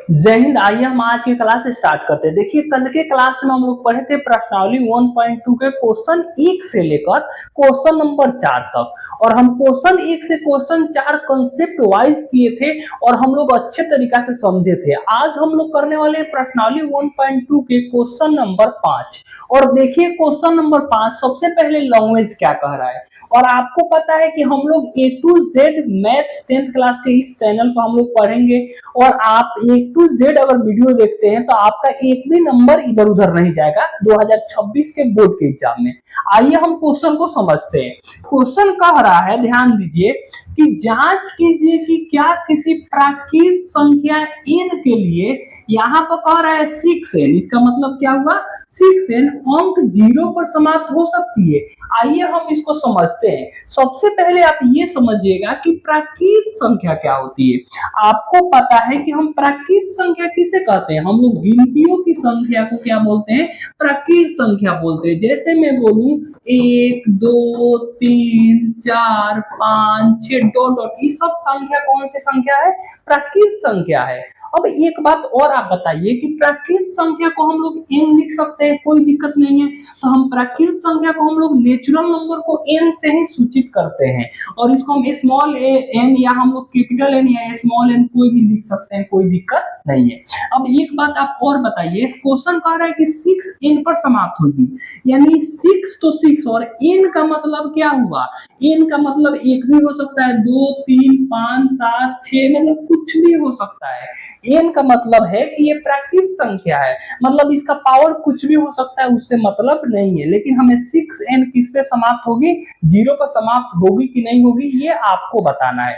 जय हिंद। आइए हम आज की क्लास स्टार्ट करते हैं। देखिए, कल के क्लास में हम लोग पढ़े थे प्रश्नावली 1.2 के क्वेश्चन 1 से लेकर क्वेश्चन नंबर 4 तक, और हम क्वेश्चन 1 से क्वेश्चन 4 कंसेप्ट वाइज किए थे और हम लोग अच्छे तरीका से समझे थे। आज हम लोग करने वाले हैं प्रश्नावली 1.2 के क्वेश्चन नंबर 5। और देखिए, क्वेश्चन नंबर 5 सबसे पहले लैंग्वेज क्या कह रहा है। और आपको पता है कि हम लोग A to Z maths 10th class के इस चैनल पर हम लोग पढ़ेंगे, और आप A to Z अगर वीडियो देखते हैं तो आपका एक भी नंबर इधर उधर नहीं जाएगा 2026 के बोर्ड के एग्जाम में। आइए हम क्वेश्चन को समझते हैं। क्वेश्चन कह रहा है, ध्यान दीजिए, कि जांच कीजिए कि क्या किसी प्राकृत संख्या n के लिए, यहाँ पर कह रहा है 6n, इसका मतलब क्या हुआ 6n अंक 0 पर समाप्त हो सकती है। आइए हम इसको समझते हैं। सबसे पहले आप ये समझिएगा कि प्राकृत संख्या क्या होती है। आपको पता है कि हम प्राकृत संख्या किसे कहते हैं। हम लोग गिनतियों की संख्या को क्या बोलते हैं, प्राकृत संख्या बोलते हैं। जैसे मैं बोलूं 1 2 3 4 5 6 डॉट डॉट, ये सब संख्या कौन सी संख्या है, प्राकृत संख्या है। अब एक बात और आप बताइए कि प्राकृत संख्या को हम लोग n लिख सकते हैं, कोई दिक्कत नहीं है। तो हम प्राकृत संख्या को हम लोग नेचुरल नंबर को n से ही सूचित करते हैं, और इसको हम स्मॉल n या हम लोग कैपिटल n या स्मॉल n कोई भी लिख सकते हैं, कोई दिक्कत नहीं है। अब एक बात आप और बताइए, क्वेश्चन कह रहा है कि 6n पर समाप्त होगी, यानी 6 तो 6, और n का मतलब क्या हुआ, n का मतलब एक भी हो सकता है, 2 3 5 7 6, मतलब कुछ भी हो सकता है। n का मतलब है कि ये प्राकृत संख्या है, मतलब इसका पावर कुछ भी हो सकता है, उससे मतलब नहीं है। लेकिन हमें 6n किस पे समाप्त होगी, 0 पर समाप्त होगी कि नहीं होगी, ये आपको बताना है।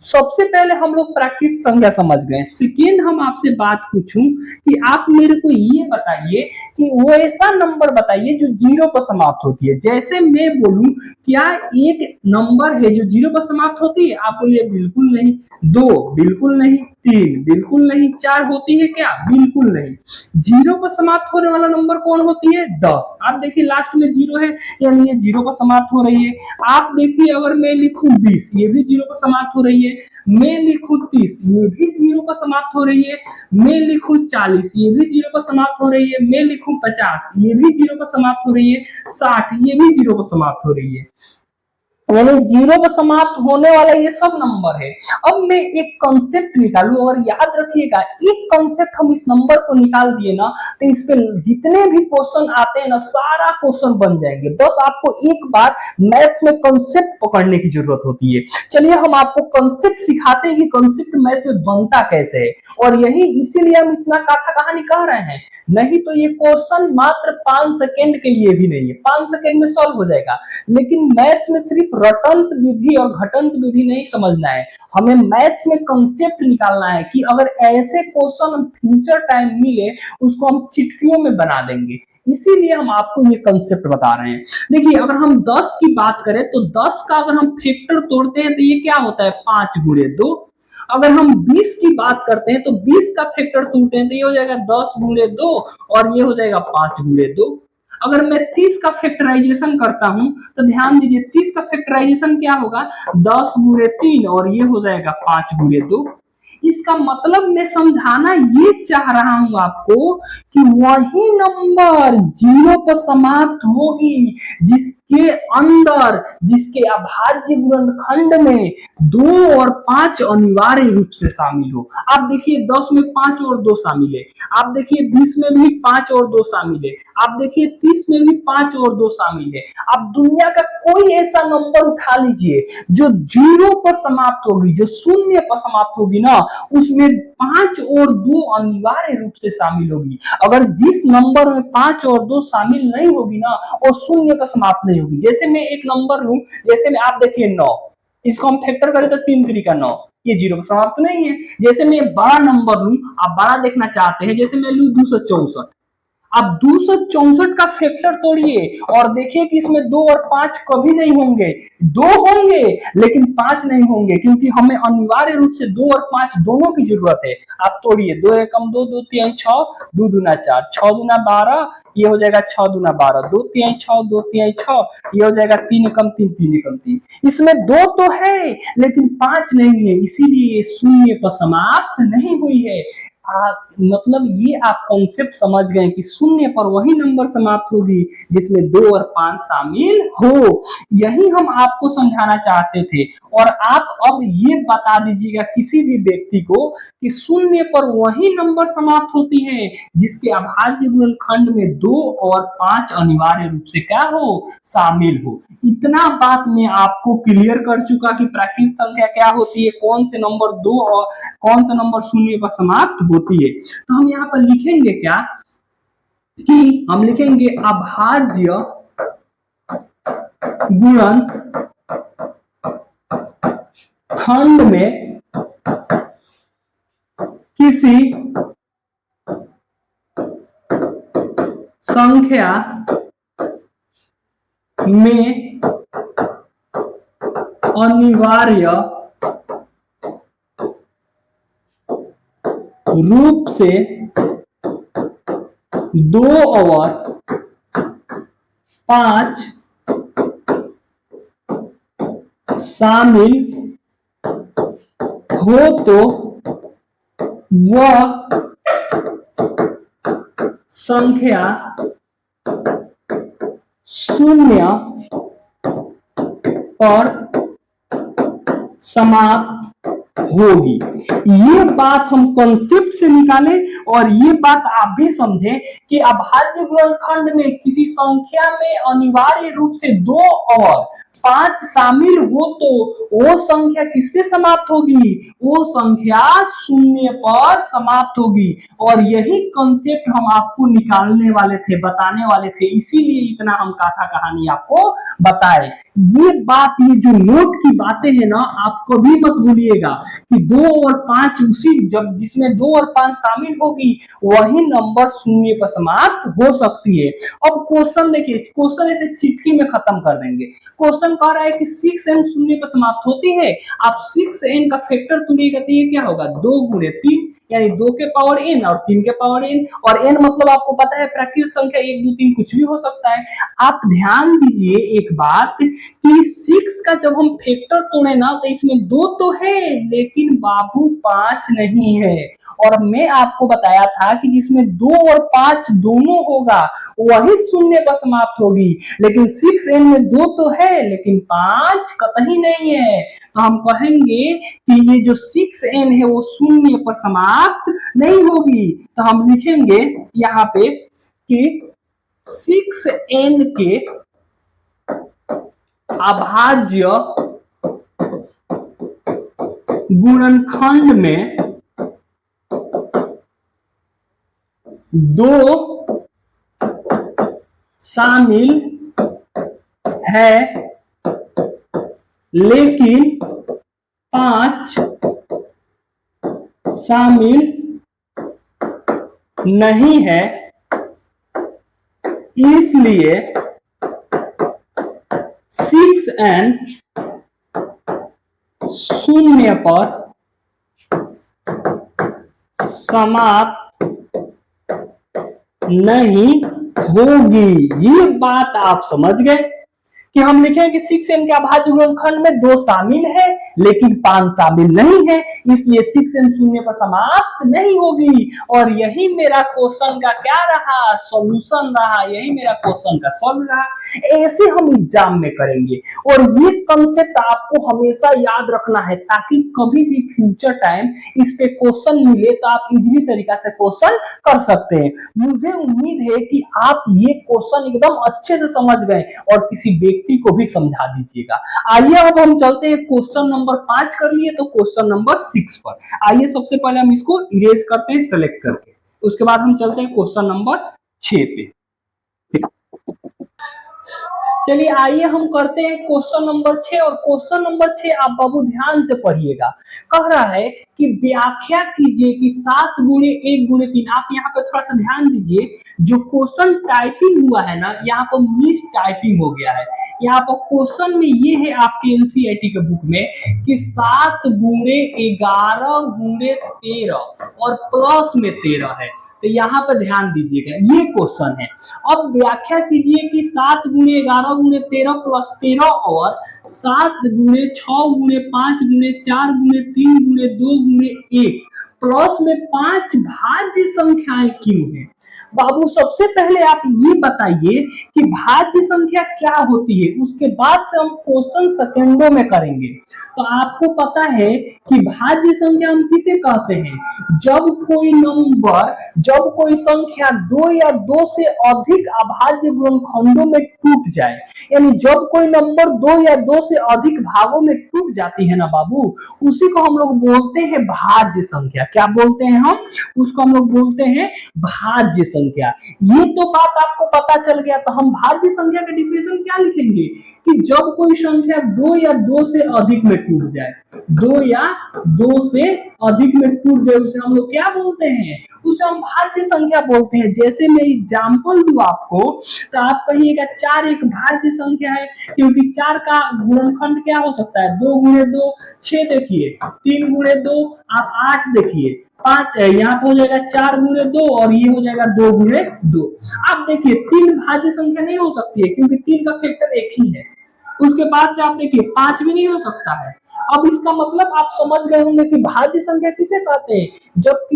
सबसे पहले हम लोग प्राकृत संख्या समझ गए। सेकेंड हम आपसे बात पूछूं कि आप मेरे को ये बताइए कि वो ऐसा नंबर बताइए जो 0 पर समाप्त होती है। जैसे मैं बोलूं, क्या एक नंबर है जो 0 पर समाप्त होती है, आप बोलिए बिल्कुल नहीं, 2 बिल्कुल नहीं, 3 बिल्कुल नहीं, 4 होती है क्या, बिल्कुल नहीं। 0 पर समाप्त होने वाला नंबर कौन होती है, 10। आप देखिए लास्ट में 0 है, यानी ये 0 पर समाप्त हो रही है। आप देखिए, अगर मैं लिखूं 20, ये भी 0 पर समाप्त हो रही है। मैं लिखूं 30, ये भी 0 पर समाप्त हो रही है। मैं लिखूं 40, ये भी 0 पर समाप्त हो रही है। मैं लिखूं 50, ये भी 0 पर समाप्त हो रही है। 60, ये भी 0 पर समाप्त हो रही है। यानी 0 पर समाप्त होने वाला ये सब नंबर है। अब मैं एक कंसेप्ट निकालू, और याद रखिएगा, एक कंसेप्ट हम इस नंबर को निकाल दिए ना, तो इस पे जितने भी क्वेश्चन आते हैं ना, सारा क्वेश्चन बन जाएंगे। बस आपको एक बार मैथ्स में कंसेप्ट पकड़ने की जरूरत होती है। चलिए हम आपको कंसेप्ट सिखाते हैं कि कंसेप्ट मैथ में बनता कैसे है, और यही इसीलिए हम इतना कथा कहानी कह रहे हैं। नहीं तो ये क्वेश्चन मात्र 5 सेकंड के लिए भी नहीं है, 5 सेकंड में सॉल्व हो जाएगा। लेकिन मैथ्स में सिर्फ रटंत विधि और घटंत विधि नहीं समझना है, हमें मैथ्स में कंसेप्ट निकालना है कि अगर ऐसे क्वेश्चन फ्यूचर टाइम मिले, उसको हम चिटकियों में बना देंगे। इसीलिए हम आपको ये कंसेप्ट बता रहे हैं। देखिए, अगर हम 10 की बात करें तो 10 का अगर हम फैक्टर तोड़ते हैं तो ये क्या होता है, 5 गुणे 2। अगर हम 20 की बात करते हैं तो 20 का फैक्टर तोड़ते हैं तो ये हो जाएगा 10 गुणे 2, और ये हो जाएगा 5 गुणे 2। अगर मैं 30 का फैक्टराइजेशन करता हूं तो ध्यान दीजिए, 30 का फैक्टराइजेशन क्या होगा, 10 गुणे 3, और ये हो जाएगा 5 गुणे 2। इसका मतलब मैं समझाना ये चाह रहा हूं आपको कि वही नंबर 0 पर समाप्त होगी जिसके अंदर, जिसके अभाज्य गुणनखंड में 2 और 5 अनिवार्य रूप से शामिल हो। आप देखिए 10 में 5 और 2 शामिल है, आप देखिए 20 में भी 5 और 2 शामिल है, आप देखिए 30 में भी 5 और 2 शामिल है। आप दुनिया का कोई ऐसा नंबर उठा लीजिए जो 0 पर समाप्त होगी, जो शून्य पर समाप्त होगी ना, उसमें 5 और 2 अनिवार्य रूप से शामिल होगी। अगर जिस नंबर में 5 और 2 शामिल नहीं होगी ना, वो शून्य पर समाप्त नहीं होगी। जैसे मैं एक नंबर लूं, जैसे में आप देखिए 9, इसको हम फैक्टर करें तो 3 3 का 9, ये 0 पर समाप्त नहीं है। जैसे मैं बड़ा नंबर लूं, आप बड़ा देखना चाहते हैं, जैसे मैं लूं 264, आप 264 का फैक्टर तोड़िए और देखिए कि इसमें 2 और 5 कभी नहीं होंगे। 2 होंगे लेकिन 5 नहीं होंगे, क्योंकि हमें अनिवार्य रूप से 2 और 5 दोनों की जरूरत है। आप तोड़िए, 2 एकम 2, 2 तिहाई 6, 2 दूना 4, 6 दूना 12, ये हो जाएगा 6 दूना 12, 2 तिहाई 6, 2 तिहाई 6, ये हो जाएगा 3 एकम 3, 3 एकम 3। इसमें 2 तो है लेकिन 5 नहीं है, इसीलिए ये शून्य पर समाप्त नहीं हुई है। मतलब ये आप कॉन्सेप्ट समझ गए कि शून्य पर वही नंबर समाप्त होगी जिसमें 2 और 5 शामिल हो। यही हम आपको समझाना चाहते थे। और आप अब ये बता दीजिएगा किसी भी व्यक्ति को कि शून्य पर वही नंबर समाप्त होती है जिसके अभाज्य गुणनखंड में 2 और 5 अनिवार्य रूप से क्या हो, शामिल हो। इतना बात मैं आपको क्लियर कर चुका कि प्राकृत संख्या क्या होती है, कौन से नंबर 2 और कौन सा नंबर शून्य पर समाप्त होती है। तो हम यहाँ पर लिखेंगे क्या कि हम लिखेंगे अभाज्य गुणन खंड में किसी संख्या में अनिवार्य रूप से 2 और 5 शामिल हो तो वह संख्या शून्य पर समाप्त होगी। ये बात हम कॉन्सेप्ट से निकाले और ये बात आप भी समझे कि अभाज्य गुणनखंड में किसी संख्या में अनिवार्य रूप से 2 और 5 शामिल हो तो वो संख्या किससे समाप्त होगी, वो संख्या शून्य पर समाप्त होगी। और यही कॉन्सेप्ट हम आपको निकालने वाले थे, बताने वाले थे, इसीलिए इतना हम कथा कहानी आपको बताए। ये बात, ये जो नोट की बातें हैं ना, आप कभी मत भूलिएगा कि 2 और 5 उसी जब जिसमें 2 और 5 शामिल होगी वही नंबर शून्य पर समाप्त हो सकती है। अब क्वेश्चन देखिए, क्वेश्चन ऐसे चिटकी में खत्म कर देंगे। क्वेश्चन कह रहा है कि 6n शून्य पर समाप्त होती है। आप 6n का फैक्टर तुलिएगा तो ये क्या होगा, 2 गुणे 3 यानी 2 के पावर n और 3 के पावर n। और n मतलब आपको पता है प्राकृत संख्या 1 2 3 कुछ भी हो सकता है। आप ध्यान दीजिए एक बात कि 6 का जब हम फैक्टर तोड़े ना तो इसमें 2 तो है लेकिन बाबू 5 नहीं है। और मैं आपको बताया था कि जिसमें 2 और 5 दोनों होगा वही शून्य पर समाप्त होगी। लेकिन 6n में 2 तो है लेकिन 5 कतई नहीं है। तो हम कहेंगे कि ये जो 6n है वो शून्य पर समाप्त नहीं होगी। तो हम लिखेंगे यहाँ पे कि 6n के अभाज्य गुणनखंड में 2 शामिल है लेकिन 5 शामिल नहीं है, इसलिए 6n शून्य पर समाप्त नहीं होगी। ये बात आप समझ गए कि हम लिखें कि 6n के अभाज्य गुणनखंड में 2 शामिल है लेकिन 5 शामिल नहीं है, इसलिए 6n शून्य पर समाप्त नहीं होगी। और यही मेरा क्वेश्चन का क्या रहा, सॉल्यूशन रहा, यही मेरा क्वेश्चन का सॉल्व रहा। ऐसे हम एग्जाम में करेंगे और ये कंसेप्ट आपको हमेशा याद रखना है ताकि कभी भी फ्यूचर टाइम इस पे क्वेश्चन मिले तो आप इजीली तरीका से क्वेश्चन कर सकते हैं। मुझे उम्मीद है कि आप ये क्वेश्चन एकदम अच्छे से समझ गए और किसी व्यक्ति को भी समझा दीजिएगा। आइए अब हम चलते हैं क्वेश्चन नंबर 5 कर लिए तो क्वेश्चन नंबर 6 पर। आइए सबसे पहले हम इसको इरेज करते हैं सेलेक्ट करके, उसके बाद हम चलते हैं क्वेश्चन नंबर 6 पे। चलिए आइए हम करते हैं क्वेश्चन नंबर 6। और क्वेश्चन नंबर 6 आप बाबू ध्यान से पढ़िएगा। कह रहा है कि व्याख्या कीजिए कि 7 गुणे 1 गुणे 3। आप यहाँ पे थोड़ा सा ध्यान दीजिए, जो क्वेश्चन टाइपिंग हुआ है ना यहाँ पर मिस टाइपिंग हो गया है। यहाँ पर क्वेश्चन में ये है आपके एनसीईआरटी के बुक में कि 7 गुणे 11 गुणे 13 और प्लस में 13 है। तो यहाँ पर ध्यान दीजिएगा, ये क्वेश्चन है। अब व्याख्या कीजिए कि 7 गुणे 11 गुणे 13 प्लस 13 और 7 गुणे 6 गुणे 5 गुणे 4 गुणे 3 गुणे 2 गुणे 1 प्लस में 5 भाज्य संख्याएं क्यों है? बाबू सबसे पहले आप ये बताइए कि भाज्य संख्या क्या होती है, उसके बाद से हम क्वेश्चन सेकंडों में करेंगे। तो आपको पता है कि भाज्य संख्या हम किसे कहते हैं? जब कोई संख्या 2 या 2 से अधिक अभाज्य गुणनखंडों में टूट जाए, यानी जब कोई नंबर 2 या 2 से अधिक भागों में टूट जाती है ना बाबू, उसी को हम लोग बोलते हैं भाज्य संख्या। क्या बोलते हैं हम? उसको हम लोग बोलते हैं भाज्य संख्या। ये तो बात आपको पता चल गया। तो हम भाज्य संख्या का डिफिनेशन क्या लिखेंगे कि जब कोई संख्या 2 या 2 से अधिक में टूट जाए, 2 या 2 से अधिक में टूट जाए, उसे हम लोग क्या बोलते हैं? उसे हम भाज्य संख्या बोलते हैं। जैसे मैं एग्जांपल दूं आपको, तो आप कहिएगा 4 एक भाज्य संख्या है, क्योंकि 4 का गुणनखंड क्या हो सकता है? 2 गुणे 2 6 देखिए, 3 गुणे 2 आप 8 देखिए, 5 यहाँ पे हो जाएगा 4 गुणे 2 और ये हो जाएगा 2 गुणे 2। आप देखिए 3 भाज्य संख्या नहीं हो सकती है, क्योंकि 3 का फैक्टर 1 ही है। उसके बाद से आप देखिए 5 भी नहीं हो सकता है। अब इसका मतलब आप समझ गए होंगे कि भाज्य संख्या किसे कहते हैं? जब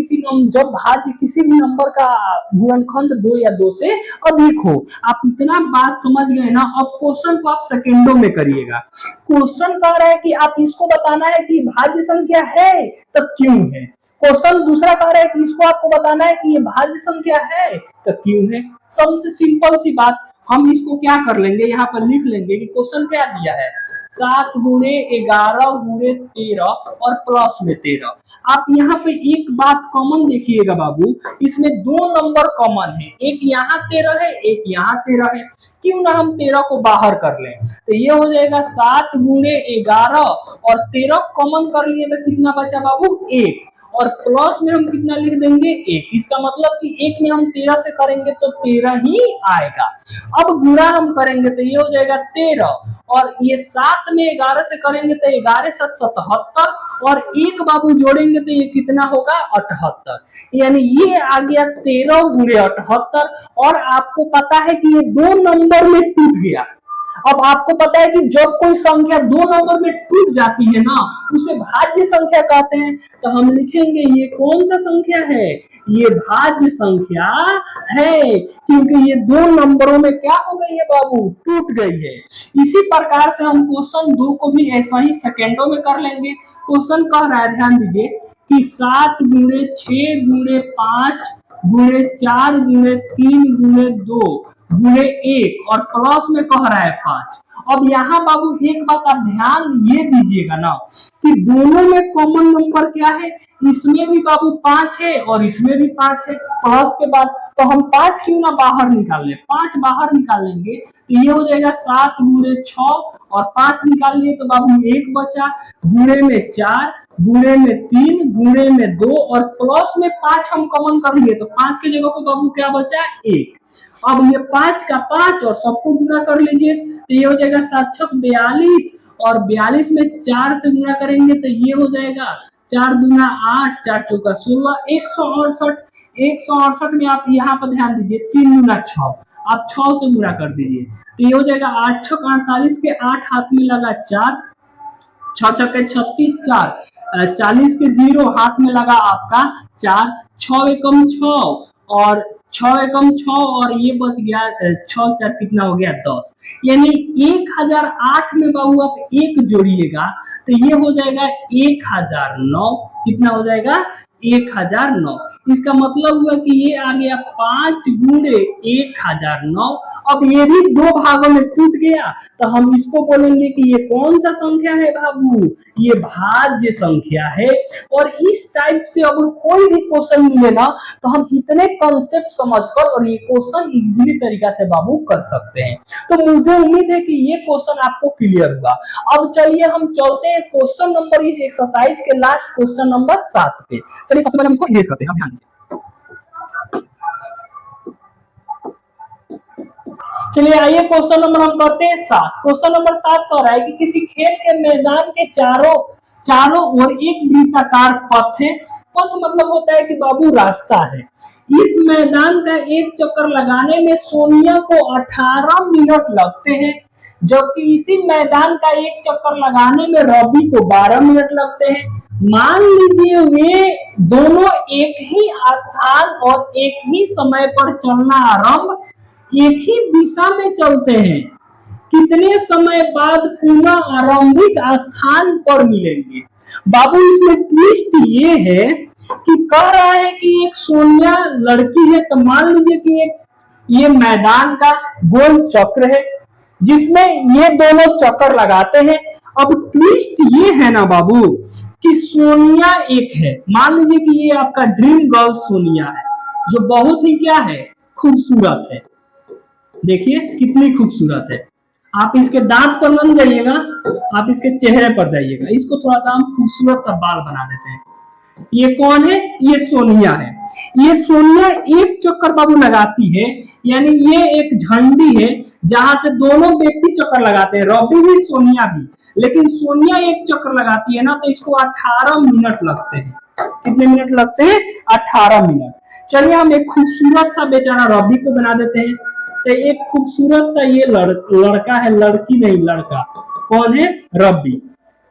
भाज्य किसी भी नंबर का गुणनखंड 2 या 2 से अधिक हो। आप इतना बात समझ गए ना। अब क्वेश्चन को आप सेकंडों में करिएगा। क्वेश्चन कह रहा है कि आप इसको बताना है कि भाज्य संख्या है तो क्यों है। क्वेश्चन दूसरा कह रहा है कि इसको आपको बताना है कि ये भाज्य संख्या है तो क्यों है। सबसे सिंपल सी बात, हम इसको क्या कर लेंगे, यहाँ पर लिख लेंगे कि क्वेश्चन क्या दिया है, 7 गुणे 11 गुणे 13 और प्लस में 13। आप यहाँ पे एक बात कॉमन देखिएगा बाबू, इसमें 2 नंबर कॉमन है, एक यहाँ 13 है, एक यहाँ 13 है। क्यों ना हम 13 को बाहर कर लें, तो ये हो जाएगा 7 गुणे 11 और 13 कॉमन कर लिए तो कितना बचा बाबू? 1। और प्लस में हम कितना लिख देंगे? 1। इसका मतलब कि 1 में हम 13 से करेंगे तो 13 ही आएगा। अब गुणा हम करेंगे तो ये हो जाएगा 13 और ये 7 में 11 से करेंगे तो 11 7 77 और 1 बाबू जोड़ेंगे तो ये कितना होगा? 78। यानी ये आ गया 13 गुणे 78। और आपको पता है कि ये 2 नंबर में टूट गया। अब आपको पता है कि जब कोई संख्या 2 नंबर में टूट जाती है ना, उसे भाज्य संख्या कहते हैं। तो हम लिखेंगे ये कौन सा संख्या है? ये भाज्य संख्या है, क्योंकि ये 2 नंबरों में क्या हो गई है बाबू? टूट गई है। इसी प्रकार से हम क्वेश्चन 2 को भी ऐसा ही सेकेंडों में कर लेंगे। क्वेश्चन कह रहा है, ध्यान दीजिए कि 7 गुणे 6 गुणे 5 गुणे 4 गुणे 3 गुणे 2 गुणे 1 और प्लस में कह रहा है 5। अब यहाँ बाबू एक बात आप ध्यान ये दीजिएगा ना कि दोनों में कॉमन नंबर क्या है? इसमें भी बाबू 5 है और इसमें भी 5 है प्लस के बाद। तो हम 5 क्यों ना बाहर निकाल ले, 5 बाहर निकाल लेंगे तो ये हो जाएगा 7 गुणे 6 और 5 निकाल लिए तो बाबू 1 बचा, गुणे में 4 गुणे में 3 गुणे में 2 और प्लस में 5 हम कॉमन कर लिए तो 5 की जगह पर बाबू क्या बचा? 1। अब ये 5 का 5 और सबको गुणा कर लीजिए तो ये हो जाएगा 7 छक 42 और 42 में 4 से गुणा करेंगे तो ये हो जाएगा 4 दूना 8 4 चौका 16 168। 168 में आप यहाँ पर ध्यान दीजिए 3 दूना 6, आप 6 से गुणा कर दीजिए तो ये हो जाएगा 8 छक 48 के 8 हाथ में लगा 4, 6 छक्के 36 4 40 के 0 हाथ में लगा आपका 4, 6 एकम 6 और 6 एकम 6 और ये बच गया 6 4 कितना हो गया? 10। यानी 1008 में बाबू आप 1 जोड़िएगा तो ये हो जाएगा 1009। कितना हो जाएगा? 1009। इसका मतलब हुआ कि ये आ गया 5 गुणे 1009। अब ये भी 2 भागों में टूट गया तो हम इसको बोलेंगे कि ये कौन सा संख्या है बाबू? ये भाज्य संख्या है। और इस टाइप से अगर कोई भी क्वेश्चन मिले ना तो हम इतने कॉन्सेप्ट समझकर और ये क्वेश्चन इजीली तरीका से बाबू कर सकते हैं। तो मुझे उम्मीद है कि ये क्वेश्चन आपको क्लियर हुआ। अब चलिए हम चलते हैं क्वेश्चन नंबर इस एक्सरसाइज के लास्ट क्वेश्चन नंबर 7 पे। चलिए सबसे पहले हम इसको इरेज करते हैं। ध्यान दीजिए, चलिए आइए क्वेश्चन नंबर हम करते हैं 7। क्वेश्चन नंबर 7 कह रहा है कि किसी खेल के मैदान के चारों ओर एक वृत्ताकार पथ है। पथ मतलब होता है कि बाबू रास्ता है। इस मैदान का एक चक्कर लगाने में सोनिया को 18 मिनट लगते हैं। जबकि इसी मैदान का एक चक्कर लगाने में रवि को 12 मिनट लगते हैं। मान लीजिए वे दोनों एक ही स्थान और एक ही समय पर चलना आरंभ, एक ही दिशा में चलते हैं, कितने समय बाद पुनः आरंभिक स्थान पर मिलेंगे। बाबू इसमें ट्विस्ट ये है कि कह रहा है कि एक सोनिया लड़की है, तो मान लीजिए कि एक ये मैदान का गोल चक्र है जिसमें ये दोनों चक्कर लगाते हैं। अब ट्विस्ट ये है ना बाबू कि सोनिया एक है, मान लीजिए कि ये आपका ड्रीम गर्ल सोनिया है जो बहुत ही क्या है, खूबसूरत है। देखिए कितनी खूबसूरत है। आप इसके दांत पर मन जाइएगा, आप इसके चेहरे पर जाइएगा, इसको थोड़ा सा हम खूबसूरत सा बाल बना देते हैं। ये कौन है, ये सोनिया है। ये सोनिया एक चक्कर बाबू लगाती है, यानी ये एक झंडी है जहां से दोनों व्यक्ति चक्कर लगाते हैं, रवि भी सोनिया भी। लेकिन सोनिया एक चक्कर लगाती है ना, तो इसको 18 मिनट लगते हैं। कितने मिनट लगते हैं, 18 मिनट। चलिए हम एक खूबसूरत सा बेचारा रवि को बना देते हैं। तो एक खूबसूरत सा ये लड़का है, लड़की नहीं लड़का, कौन है, रवि।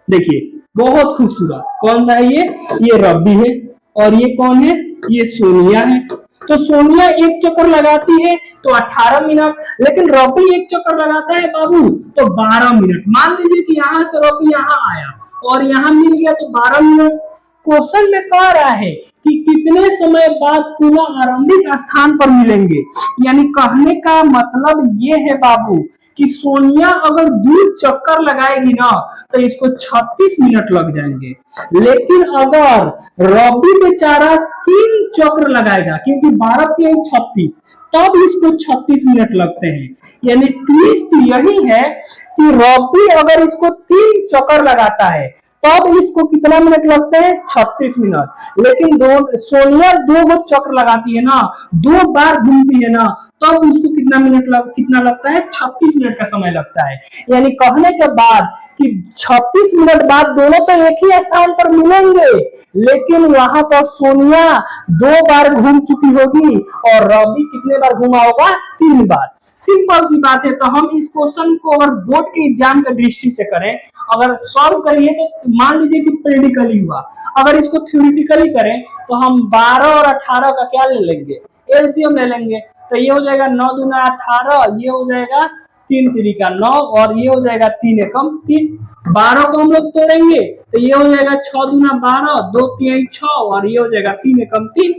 देखिए बहुत खूबसूरत, कौन सा है ये रवि है। और ये कौन है, ये सोनिया है। तो सोनिया एक चक्कर लगाती है तो 18 मिनट, लेकिन रवि एक चक्कर लगाता है बाबू तो 12 मिनट। मान लीजिए कि यहां से रवि यहां आया और यहां मिल गया तो 12 मिनट। क्वेश्चन में कह रहा है कि कितने समय बाद पुनः आरंभिक स्थान पर मिलेंगे। यानी कहने का मतलब ये है बाबू कि सोनिया अगर 2 चक्कर लगाएगी ना तो इसको 36 मिनट लग जाएंगे। लेकिन अगर रवि बेचारा 3 चक्र लगाएगा, क्योंकि 12 3 36, तब इसको 36 मिनट लगते हैं। यानी ट्विस्ट यही है कि रवि अगर इसको 3 चक्कर लगाता है तब इसको कितना मिनट लगते हैं, 36 मिनट। लेकिन सोनिया 2 चक्र लगाती है ना, 2 बार घूमती है ना, तब उसको कितना लगता है, 36 मिनट का समय लगता है। यानी कहने के बाद कि 36 मिनट बाद दोनों तो एक ही स्थान पर मिलेंगे, लेकिन वहां पर सोनिया 2 बार घूम चुकी होगी और रवि कितने बार घूमा होगा, 3 बार। सिंपल सी बात है। तो हम इस क्वेश्चन को अगर बोर्ड के एग्जाम के दृष्टि से करें, अगर सॉल्व करिए तो मान लीजिए कि प्रैक्टिकली हुआ, अगर इसको थ्योरेटिकली करें तो हम 12 और 18 का क्या ले लेंगे, एलसीएम ले लेंगे। तो ये हो जाएगा 9 दूना 18, ये हो जाएगा 3 तिरिका 9 और ये हो जाएगा 3 एकम 3। 12 को हम लोग तोड़ेंगे तो ये हो जाएगा 6 दूना 12, 2 3 6 और ये हो जाएगा 3 एकम 3।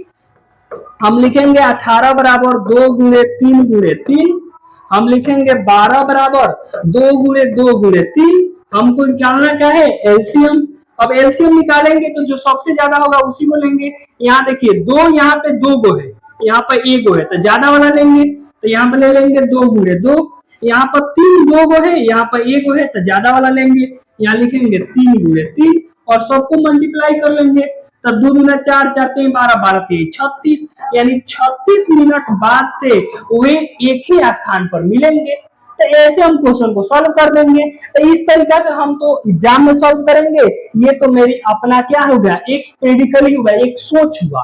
हम लिखेंगे 18 बराबर 2 गुणे 3 गुणे 3। हम लिखेंगे 12 बराबर 2 गुणे 2 गुणे 3। हमको निकालना क्या है, एलसीएम। अब एलसीएम निकालेंगे तो जो सबसे ज्यादा होगा उसी को लेंगे। यहाँ देखिए 2 यहाँ पे 2 गो है, यहाँ पर 1 गो है, तो ज्यादा वाला लेंगे। तो यहाँ पर ले लेंगे 2 गुणे 2। यहाँ पर 3 2 गो है, यहाँ पर 1 गो है, तो ज्यादा वाला लेंगे। यहाँ लिखेंगे 3 गुणे 3 और सबको मल्टीप्लाई कर लेंगे। तब 2 दूना 4, 4 3 12, 12 3 36। यानी 36 मिनट बाद से वे एक ही स्थान पर मिलेंगे। तो ऐसे हम क्वेश्चन को सॉल्व कर देंगे। तो इस तरीका से हम तो एग्जाम में सॉल्व करेंगे। ये तो मेरी अपना क्या हो गया, एक प्रैक्टिकली हुआ, एक सोच हुआ।